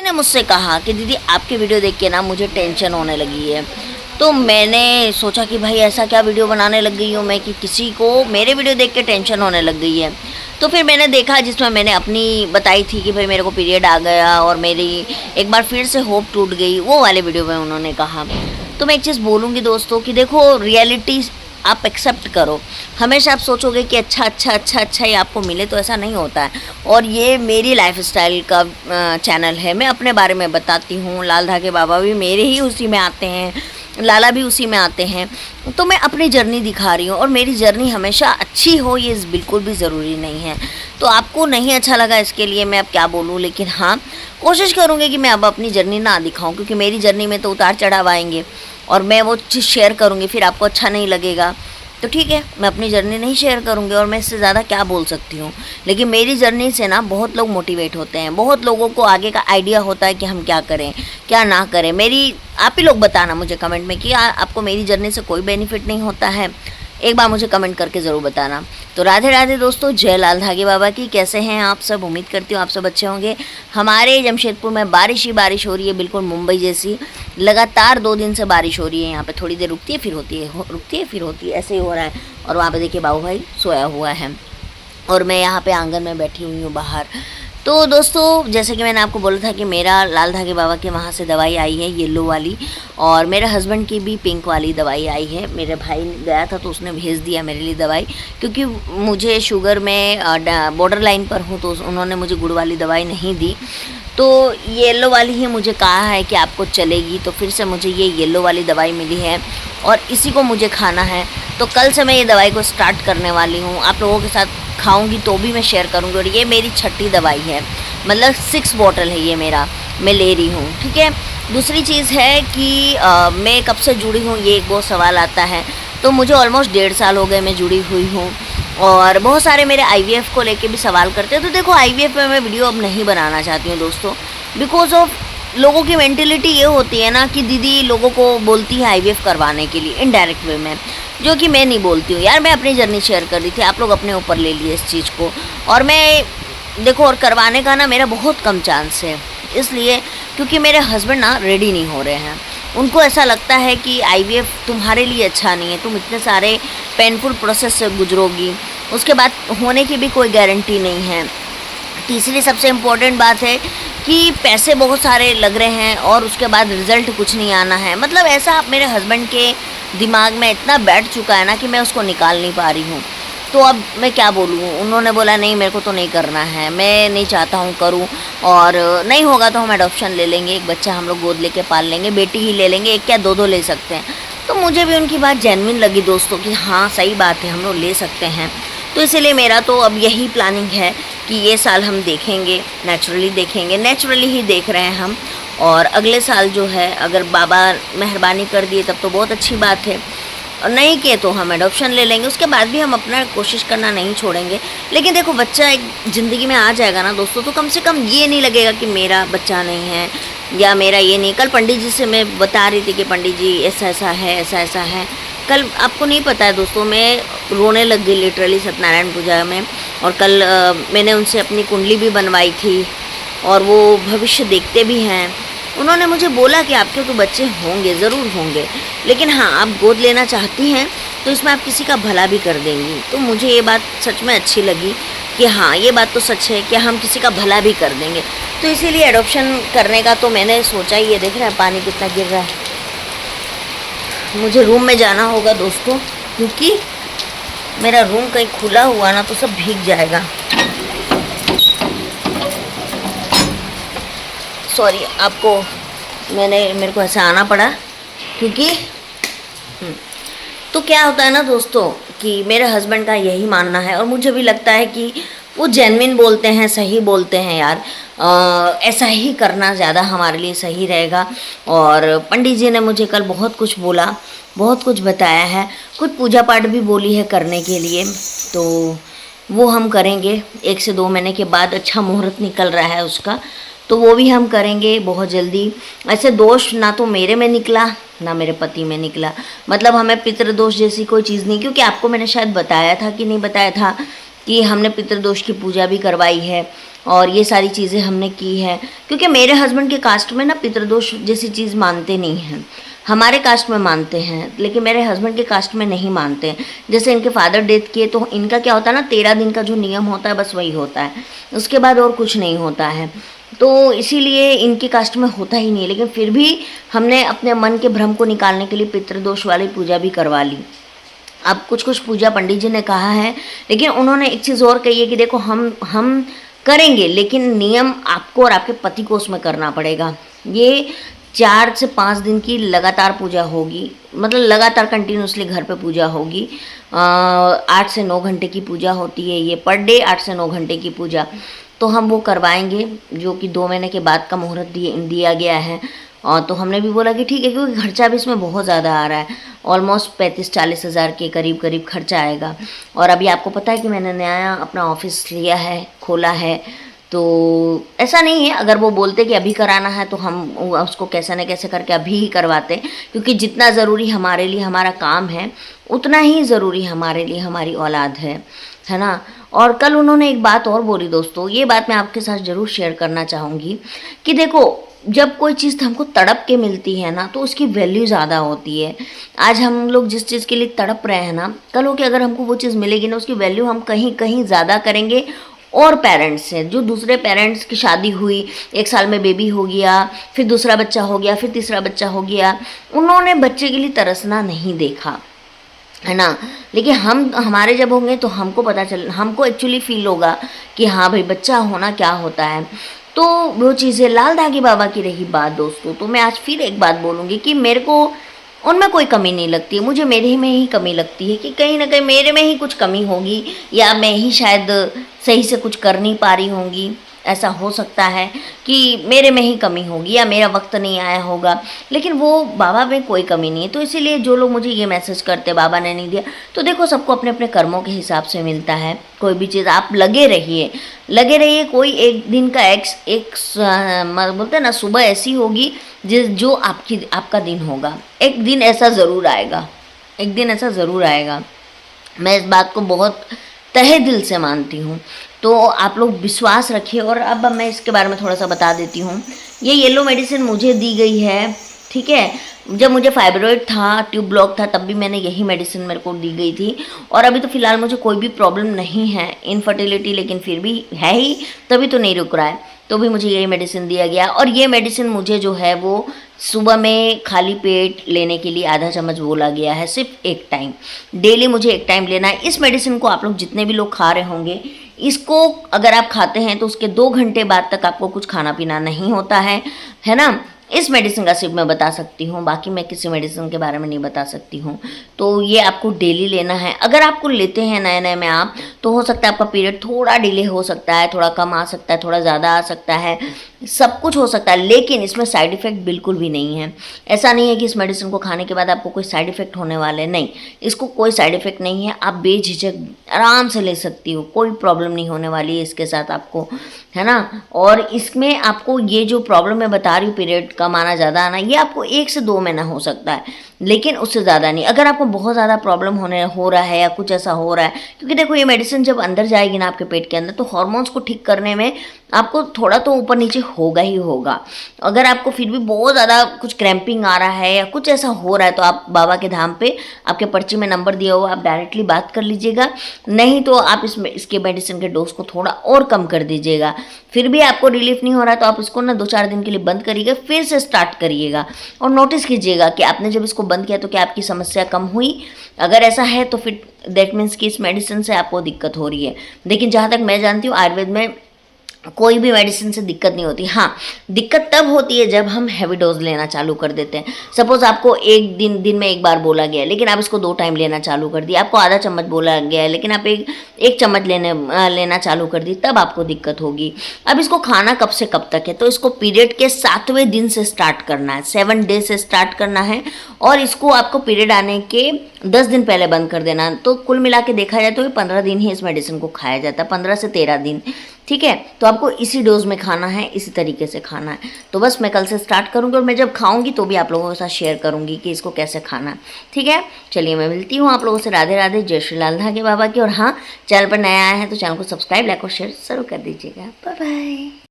ने मुझसे कहा कि दीदी आपकी वीडियो देख के ना मुझे टेंशन होने लगी है। तो मैंने सोचा कि भाई ऐसा क्या वीडियो बनाने लग गई हूँ मैं कि किसी को मेरे वीडियो देख के टेंशन होने लग गई है। तो फिर मैंने देखा जिसमें मैंने अपनी बताई थी कि भाई मेरे को पीरियड आ गया और मेरी एक बार फिर से होप टूट गई, वो वाले वीडियो में उन्होंने कहा। तो मैं एक चीज़ बोलूँगी दोस्तों कि देखो रियलिटी आप एक्सेप्ट करो। हमेशा आप सोचोगे कि अच्छा ही आपको मिले, तो ऐसा नहीं होता है। और ये मेरी लाइफस्टाइल का चैनल है, मैं अपने बारे में बताती हूँ। लाल धागे बाबा भी मेरे ही उसी में आते हैं, लाला भी उसी में आते हैं। तो मैं अपनी जर्नी दिखा रही हूँ और मेरी जर्नी हमेशा अच्छी हो ये बिल्कुल भी ज़रूरी नहीं है। तो आपको नहीं अच्छा लगा इसके लिए मैं अब क्या बोलूँ, लेकिन हाँ कोशिश करूँगी कि मैं अब अपनी जर्नी ना दिखाऊँ, क्योंकि मेरी जर्नी में तो उतार चढ़ाव आएंगे और मैं वो चीज़ शेयर करूँगी फिर आपको अच्छा नहीं लगेगा। तो ठीक है, मैं अपनी जर्नी नहीं शेयर करूँगी और मैं इससे ज़्यादा क्या बोल सकती हूँ। लेकिन मेरी जर्नी से ना बहुत लोग मोटिवेट होते हैं, बहुत लोगों को आगे का आइडिया होता है कि हम क्या करें क्या ना करें। मेरी आप ही लोग बताना मुझे कमेंट में कि आपको मेरी जर्नी से कोई बेनिफिट नहीं होता है, एक बार मुझे कमेंट करके ज़रूर बताना। तो राधे राधे दोस्तों, जय लाल धागे बाबा की। कैसे हैं आप सब? उम्मीद करती हूँ आप सब अच्छे होंगे। हमारे जमशेदपुर में बारिश ही बारिश हो रही है, बिल्कुल मुंबई जैसी। लगातार 2 दिन से बारिश हो रही है। यहाँ पे थोड़ी देर रुकती है फिर होती है, रुकती है फिर होती है, ऐसे ही हो रहा है। और वहाँ पे देखिए बाबू भाई सोया हुआ है और मैं यहाँ पे आंगन में बैठी हुई हूँ बाहर। तो दोस्तों जैसे कि मैंने आपको बोला था कि मेरा लाल धागे बाबा के वहाँ से दवाई आई है येलो वाली, और मेरे हस्बैंड की भी पिंक वाली दवाई आई है। मेरे भाई गया था तो उसने भेज दिया मेरे लिए दवाई, क्योंकि मुझे शुगर में बॉर्डर लाइन पर हूँ, तो उन्होंने मुझे गुड़ वाली दवाई नहीं दी। तो येलो वाली ही मुझे कहा है कि आपको चलेगी, तो फिर से मुझे ये येलो वाली दवाई मिली है और इसी को मुझे खाना है। तो कल से मैं ये दवाई को स्टार्ट करने वाली हूँ, आप लोगों के साथ खाऊंगी तो भी मैं शेयर करूँगी। और ये मेरी 6ठी दवाई है, मतलब 6 बॉटल है ये मेरा, मैं ले रही हूँ। ठीक है, दूसरी चीज़ है कि मैं कब से जुड़ी हूँ ये एक बहुत सवाल आता है। तो मुझे ऑलमोस्ट 1.5 साल हो गए मैं जुड़ी हुई हूँ, और बहुत सारे मेरे IVF को लेके भी सवाल करते हैं। तो देखो IVF में मैं वीडियो अब नहीं बनाना चाहती हूँ दोस्तों, बिकॉज ऑफ लोगों की मेंटेलिटी ये होती है ना कि दीदी लोगों को बोलती है IVF करवाने के लिए इनडायरेक्ट वे में, जो कि मैं नहीं बोलती हूँ यार। मैं अपनी जर्नी शेयर कर दी थी, आप लोग अपने ऊपर ले लिए इस चीज़ को। और मैं देखो, और करवाने का ना मेरा बहुत कम चांस है, इसलिए क्योंकि मेरे हस्बैंड ना रेडी नहीं हो रहे हैं। उनको ऐसा लगता है कि IVF तुम्हारे लिए अच्छा नहीं है, तुम इतने सारे पेनफुल प्रोसेस से गुजरोगी, उसके बाद होने की भी कोई गारंटी नहीं है। तीसरी सबसे इम्पोर्टेंट बात है कि पैसे बहुत सारे लग रहे हैं और उसके बाद रिज़ल्ट कुछ नहीं आना है। मतलब ऐसा मेरे हस्बैंड के दिमाग में इतना बैठ चुका है ना कि मैं उसको निकाल नहीं पा रही हूँ। तो अब मैं क्या बोलूँ, उन्होंने बोला नहीं मेरे को तो नहीं करना है, मैं नहीं चाहता हूँ करूँ, और नहीं होगा तो हम एडॉप्शन ले लेंगे, एक बच्चा हम लोग गोद लेके पाल लेंगे, बेटी ही ले लेंगे, एक क्या 2 ले सकते हैं। तो मुझे भी उनकी बात जेन्युइन लगी दोस्तों कि हाँ सही बात है, हम लोग ले सकते हैं। तो इसीलिए मेरा तो अब यही प्लानिंग है कि ये साल हम देखेंगे, नेचुरली देखेंगे, नेचुरली ही देख रहे हैं हम। और अगले साल जो है अगर बाबा मेहरबानी कर दिए तब तो बहुत अच्छी बात है, और नहीं किए तो हम एडॉप्शन ले लेंगे। उसके बाद भी हम अपना कोशिश करना नहीं छोड़ेंगे। लेकिन देखो बच्चा एक ज़िंदगी में आ जाएगा ना दोस्तों, तो कम से कम ये नहीं लगेगा कि मेरा बच्चा नहीं है या मेरा ये नहीं। कल पंडित जी से मैं बता रही थी कि पंडित जी ऐसा ऐसा है, ऐसा ऐसा है। कल आपको नहीं पता है दोस्तों, मैं रोने लग गई लिटरली सत्यनारायण पूजा में। और कल मैंने उनसे अपनी कुंडली भी बनवाई थी और वो भविष्य देखते भी हैं। उन्होंने मुझे बोला कि आपके तो बच्चे होंगे, ज़रूर होंगे, लेकिन हाँ आप गोद लेना चाहती हैं तो इसमें आप किसी का भला भी कर देंगी। तो मुझे ये बात सच में अच्छी लगी कि हाँ ये बात तो सच है कि हम किसी का भला भी कर देंगे। तो इसीलिए एडॉप्शन करने का तो मैंने सोचा ही। ये देख रहे हैं पानी कितना गिर रहा है। मुझे रूम में जाना होगा दोस्तों, क्योंकि मेरा रूम कहीं खुला हुआ ना तो सब भीग जाएगा। सॉरी आपको, मेरे को ऐसा आना पड़ा क्योंकि तो क्या होता है ना दोस्तों कि मेरे हस्बैंड का यही मानना है, और मुझे भी लगता है कि वो जेन्युइन बोलते हैं, सही बोलते हैं यार। ऐसा ही करना ज़्यादा हमारे लिए सही रहेगा। और पंडित जी ने मुझे कल बहुत कुछ बोला, बहुत कुछ बताया है, कुछ पूजा पाठ भी बोली है करने के लिए। तो वो हम करेंगे 1 से 2 महीने के बाद। अच्छा मुहूर्त निकल रहा है उसका, तो वो भी हम करेंगे बहुत जल्दी। ऐसे दोष ना तो मेरे में निकला ना मेरे पति में निकला, मतलब हमें पितृदोष जैसी कोई चीज़ नहीं। क्योंकि आपको मैंने शायद बताया था कि नहीं बताया था कि हमने पितृदोष की पूजा भी करवाई है, और ये सारी चीज़ें हमने की है। क्योंकि मेरे हस्बैंड के कास्ट में ना पितृदोष जैसी चीज़ मानते नहीं हैं। हमारे कास्ट में मानते हैं लेकिन मेरे हस्बैंड के कास्ट में नहीं मानते हैं। जैसे इनके फादर डेथ किए तो इनका क्या होता है ना, 13 दिन का जो नियम होता है बस वही होता है, उसके बाद और कुछ नहीं होता है। तो इसीलिए इनकी कास्ट में होता ही नहीं है। लेकिन फिर भी हमने अपने मन के भ्रम को निकालने के लिए पितृदोष वाली पूजा भी करवा ली। अब कुछ पूजा पंडित जी ने कहा है, लेकिन उन्होंने एक चीज़ और कही है कि देखो हम करेंगे लेकिन नियम आपको और आपके पति को उसमें करना पड़ेगा। ये 4 से 5 दिन की लगातार पूजा होगी, मतलब लगातार कंटिन्यूसली घर पे पूजा होगी। 8 से 9 घंटे की पूजा होती है ये, पर डे 8 से 9 घंटे की पूजा। तो हम वो करवाएंगे, जो कि 2 महीने के बाद का मुहूर्त दिया गया है। और तो हमने भी बोला कि ठीक है, क्योंकि खर्चा भी इसमें बहुत ज़्यादा आ रहा है, ऑलमोस्ट 35-40 हज़ार के करीब खर्चा आएगा। और अभी आपको पता है कि मैंने नया अपना ऑफिस लिया है, खोला है। तो ऐसा नहीं है, अगर वो बोलते कि अभी कराना है तो हम उसको कैसे न कैसे करके अभी ही करवाते, क्योंकि जितना ज़रूरी हमारे लिए हमारा काम है उतना ही ज़रूरी हमारे लिए हमारी औलाद है ना। और कल उन्होंने एक बात और बोली दोस्तों, ये बात मैं आपके साथ ज़रूर शेयर करना चाहूँगी कि देखो, जब कोई चीज़ हमको तड़प के मिलती है ना तो उसकी वैल्यू ज़्यादा होती है। आज हम लोग जिस चीज़ के लिए तड़प रहे हैं ना, कल हो के अगर हमको वो चीज़ मिलेगी ना, उसकी वैल्यू हम कहीं ज़्यादा करेंगे। और पेरेंट्स से, जो दूसरे पेरेंट्स की शादी हुई, 1 साल में बेबी हो गया, फिर दूसरा बच्चा हो गया, फिर तीसरा बच्चा हो गया, उन्होंने बच्चे के लिए तरसना नहीं देखा, है ना। लेकिन हमारे जब होंगे तो हमको एक्चुअली फील होगा कि हाँ भाई, बच्चा होना क्या होता है। तो वो चीज़ें लाल धागे बाबा की रही बात दोस्तों। तो मैं आज फिर एक बात बोलूँगी कि मेरे को उनमें कोई कमी नहीं लगती है, मुझे मेरे में ही कमी लगती है कि कहीं ना कहीं मेरे में ही कुछ कमी होगी, या मैं ही शायद सही से कुछ कर नहीं पा रही होंगी। ऐसा हो सकता है कि मेरे में ही कमी होगी या मेरा वक्त नहीं आया होगा, लेकिन वो बाबा में कोई कमी नहीं है। तो इसीलिए जो लोग मुझे ये मैसेज करते बाबा ने नहीं दिया, तो देखो, सबको अपने अपने कर्मों के हिसाब से मिलता है। कोई भी चीज़ आप लगे रहिए। कोई एक दिन का बोलते हैं ना, सुबह ऐसी होगी जो आपका दिन होगा। एक दिन ऐसा ज़रूर आएगा। मैं इस बात को बहुत तहे दिल से मानती हूँ। तो आप लोग विश्वास रखिए। और अब मैं इसके बारे में थोड़ा सा बता देती हूँ। ये येलो मेडिसिन मुझे दी गई है, ठीक है। जब मुझे फाइब्रॉइड था, ट्यूब ब्लॉक था, तब भी मैंने यही मेडिसिन मेरे को दी गई थी। और अभी तो फ़िलहाल मुझे कोई भी प्रॉब्लम नहीं है, इनफर्टिलिटी, लेकिन फिर भी है ही, तभी तो नहीं रुक रहा है, तो भी मुझे यही मेडिसिन दिया गया। और ये मेडिसिन मुझे जो है वो सुबह में खाली पेट लेने के लिए आधा चम्मच बोला गया है, सिर्फ एक टाइम, डेली मुझे एक टाइम लेना है। इस मेडिसिन को आप लोग जितने भी लोग खा रहे होंगे, इसको अगर आप खाते हैं तो उसके 2 घंटे बाद तक आपको कुछ खाना पीना नहीं होता है ना। इस मेडिसिन का सिर्फ मैं बता सकती हूँ, बाकी मैं किसी मेडिसिन के बारे में नहीं बता सकती हूँ। तो ये आपको डेली लेना है। अगर आपको लेते हैं नए में आप, तो हो सकता है आपका पीरियड थोड़ा डिले हो सकता है, थोड़ा कम आ सकता है, थोड़ा ज़्यादा आ सकता है, सब कुछ हो सकता है, लेकिन इसमें साइड इफ़ेक्ट बिल्कुल भी नहीं है। ऐसा नहीं है कि इस मेडिसिन को खाने के बाद आपको कोई साइड इफ़ेक्ट होने वाले, नहीं, इसको कोई साइड इफ़ेक्ट नहीं है। आप बेझिझक आराम से ले सकती हो, कोई प्रॉब्लम नहीं होने वाली है इसके साथ आपको, है ना। और इसमें आपको ये जो प्रॉब्लम मैं बता रही हूँ, पीरियड कम आना, ज़्यादा आना, ये आपको 1 से 2 महीना हो सकता है, लेकिन उससे ज़्यादा नहीं। अगर आपको बहुत ज़्यादा प्रॉब्लम हो रहा है या कुछ ऐसा हो रहा है, क्योंकि देखो, ये मेडिसिन जब अंदर जाएगी ना आपके पेट के अंदर, तो हार्मोन्स को ठीक करने में आपको थोड़ा तो ऊपर नीचे होगा ही होगा। अगर आपको फिर भी बहुत ज़्यादा कुछ क्रैम्पिंग आ रहा है या कुछ ऐसा हो रहा है, तो आप बाबा के धाम पे, आपके पर्ची में नंबर दिया हुआ, आप डायरेक्टली बात कर लीजिएगा। नहीं तो आप इसके मेडिसिन के डोज को थोड़ा और कम कर दीजिएगा। फिर भी आपको रिलीफ नहीं हो रहा है तो आप इसको ना 2-4 दिन के लिए बंद करिएगा, फिर से स्टार्ट करिएगा और नोटिस कीजिएगा कि आपने जब इसको बंद किया तो क्या आपकी समस्या कम हुई। अगर ऐसा है तो फिर दैट मीन्स कि इस मेडिसिन से आपको दिक्कत हो रही है। लेकिन जहाँ तक मैं जानती हूँ, आयुर्वेद में कोई भी मेडिसिन से दिक्कत नहीं होती। हाँ, दिक्कत तब होती है जब हम हैवी डोज लेना चालू कर देते हैं। सपोज आपको दिन में एक बार बोला गया है, लेकिन आप इसको 2 टाइम लेना चालू कर दिया। आपको आधा चम्मच बोला गया है, लेकिन आप एक चम्मच लेना चालू कर दी, तब आपको दिक्कत होगी। अब इसको खाना कब से कब तक है, तो इसको पीरियड के 7वें दिन से स्टार्ट करना है, 7 डे से स्टार्ट करना है। और इसको आपको पीरियड आने के 10 दिन पहले बंद कर देना। तो कुल मिला के देखा जाए तो 15 दिन ही इस मेडिसिन को खाया जाता है, 15 से 13 दिन। ठीक है। तो आपको इसी डोज में खाना है, इसी तरीके से खाना है। तो बस मैं कल से स्टार्ट करूँगी और मैं जब खाऊंगी तो भी आप लोगों के साथ शेयर करूँगी कि इसको कैसे खाना है। ठीक है, चलिए मैं मिलती हूँ आप लोगों से। राधे राधे, जय श्री लाल धागे बाबा की। और हाँ, चैनल पर नया आया है तो चैनल को सब्सक्राइब, लाइक और शेयर जरूर कर दीजिएगा। Bye bye.